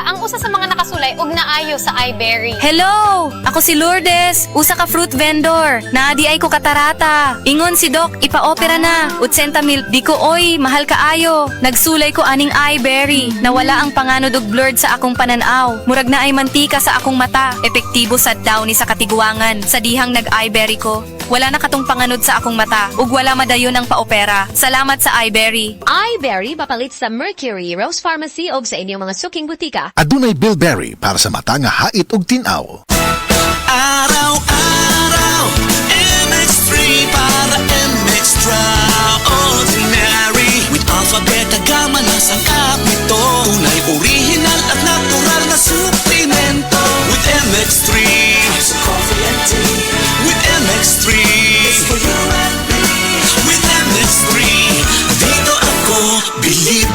ang usa sa mga nakasulay ug naayo sa iBerry. Hello! Ako si Lourdes, usa ka fruit vendor. Naadi ay ko katarata. Ingon si Doc, ipa-opera na. 80,000, di ko oy, mahal kaayo. Nagsulay ko aning iBerry. Nawala ang panganod ug blurred sa akong pananaw. Murag na ay mantika sa akong mata. Epektibo sad daw ni sa katiguangan. Sa dihang nag-iBerry ko. Wala na katong panganod sa akong mata. Ug wala madayon ang paopera. Salamat sa iBerry. iBerry mapalit sa Mercury, Rose Pharmacy o sa inyong mga suking butika. Adunay Bilberry para sa mata nga hait ug tin-aw. Araw-araw, MX3 para extraordinary. With alphabet gamma na sangkap nito. Tunay original at natural na suplemento. With MX3, so coffee and tea. With MX3, it's for you and me. With MX3, dito ako bilib.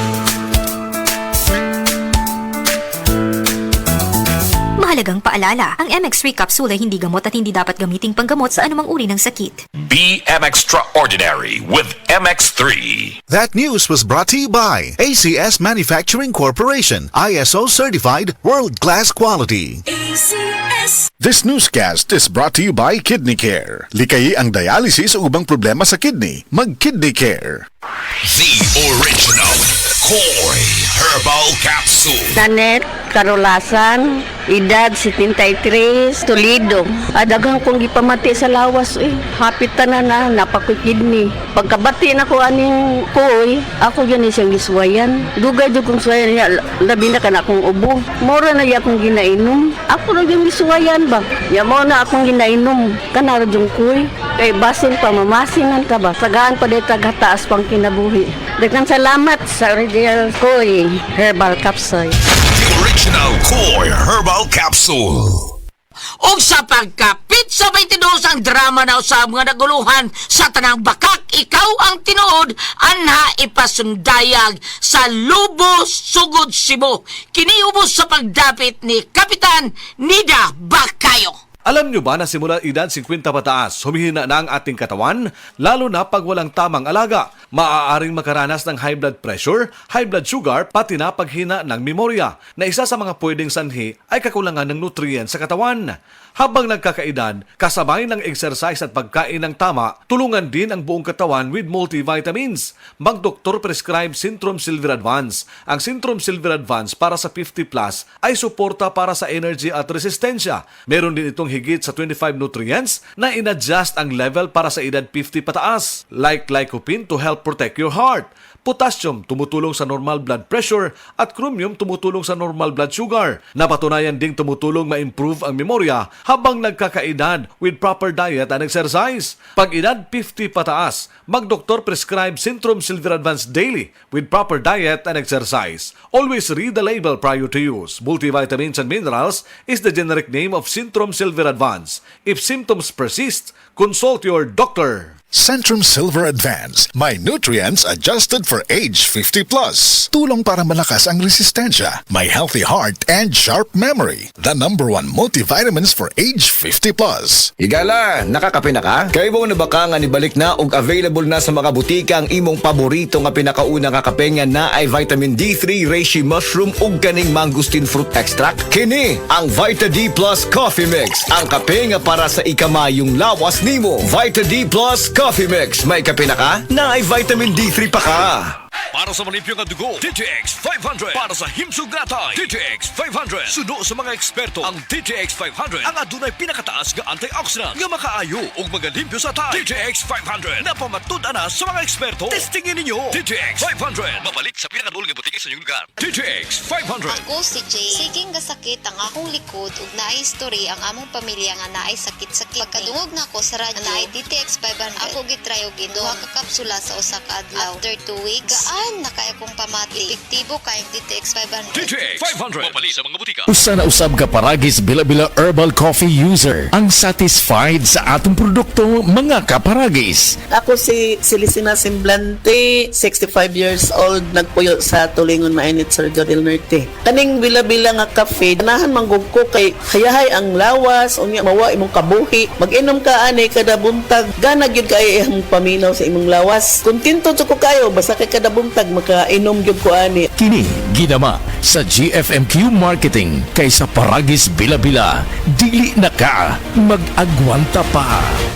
Mahalagang paalala, ang MX3 capsule ay hindi gamot at hindi dapat gamiting panggamot sa anumang uri ng sakit. BM Extraordinary with MX3. That news was brought to you by ACS Manufacturing Corporation, ISO certified world-class quality. ACS. This newscast is brought to you by Kidney Care. Likayi ang dialysis o ubang problema sa kidney. Mag-Kidney Care. The original Koi Herbal Capsule. Nanet, Karolasan, edad 73, Toledo. Adagang kong gipamati sa lawas hapit na napakoy kidney. Pagkabati na ko aning koy, ako yan siyang giswayan. Dugay jud kong swayan niya, labi na kana akong ubo. Mora na ya akong ginainom. Ako na yung giswayan ba? Ya mo na akong ginainom. Kana yung koy. Kay basin pa mamasingan ka ba? Sagaan pa dito taas pang kinabuhi. Daghang salamat sa original Koi Herbal Capsule. The original Koi Herbal Capsule. O sa pagkapit sa 22 ang drama na usab mga naguluhan sa tanang bakak, ikaw ang tinuod, anha ipasundayag sa Lubos, Sugod, Cebu. Kiniubos sa pagdapit ni Kapitan Nida Bacayo. Alam nyo ba na simula edad 50 pataas, humihina na ang ating katawan, lalo na pag walang tamang alaga. Maaaring makaranas ng high blood pressure, high blood sugar, pati na paghina ng memorya, na isa sa mga pwedeng sanhi ay kakulangan ng nutrients sa katawan. Habang nagkakaedad, kasabay ng exercise at pagkain ng tama, tulungan din ang buong katawan with multivitamins. Mag-doktor prescribe Centrum Silver Advance. Ang Centrum Silver Advance para sa 50 plus ay suporta para sa energy at resistensya. Meron din itong higit sa 25 nutrients na in-adjust ang level para sa edad 50 pataas. Like lycopene to help protect your heart. Potassium, tumutulong sa normal blood pressure at chromium, tumutulong sa normal blood sugar. Napatunayan ding tumutulong ma-improve ang memorya habang nagkakaedad with proper diet and exercise. Pag edad 50 pataas, mag-doktor prescribe Centrum Silver Advance Daily with proper diet and exercise. Always read the label prior to use. Multivitamins and minerals is the generic name of Centrum Silver Advance. If symptoms persist, consult your doctor. Centrum Silver Advance. May nutrients adjusted for age 50 plus. Tulong para malakas ang resistensya. May healthy heart and sharp memory. The #1 multivitamins for age 50 plus. Higala, nakakape na ka? Kaya mo na baka nga nibalik na ug available na sa mga butika ang imong paborito nga pinakauna nga kape nga na ay vitamin D3, reishi mushroom ug kaning mangosteen fruit extract? Kini ang Vita D Plus Coffee Mix. Ang kape nga para sa ikamayong lawas nimo. Vita D Plus Coffee Mix. May kape na ka? Na ay vitamin D3 pa ka. Para sa malimpyo nga dugo, DTX 500. Para sa himsog natay, DTX 500. Suno sa mga eksperto, ang DTX 500 ang adunay pinakataas nga antioxidant nga makaayo ug magalimpyo sa tay. DTX 500 napamatud-an na sa mga eksperto. Testingin ninyo. DTX 500 mabalik sa pinakadulong nga butika sa inyong lugar. DTX 500. Ako si Jay. Siging gasakit ang akong likod ug naay history ang among pamilya nga naay sakit-sakit. Pagkadungog na ko sa radyo, naay DTX 500. Ako gitry og duha ka kapsula sa usa ka adlaw. After 2 weeks, gaan na kaya kong pamati. Epektibo kayong DTX 500. DTX 500 mabalik sa mga butika. Usa na usab ka paragis Bila-Bila Herbal Coffee user ang satisfied sa atong produkto mga kaparagis. Ako si Celisina Semblante, 65 years old, nagpuyo sa Tulingon Mainit, Sergio del Norte. Kaning Bila-Bila nga kafe, ganahan manggug ko kay hayahay ang lawas, unya mawa imong kabuhi. Mag-inom ka ani kada buntag, gana gyud kay ang paminaw sa imong lawas. Kontento ko kayo basta kay kada buntag makainom gyud ko ani. Kini ginama sa GFMQ Marketing kaysa Paragis Bila-Bila. Dili na ka mag-agwanta pa.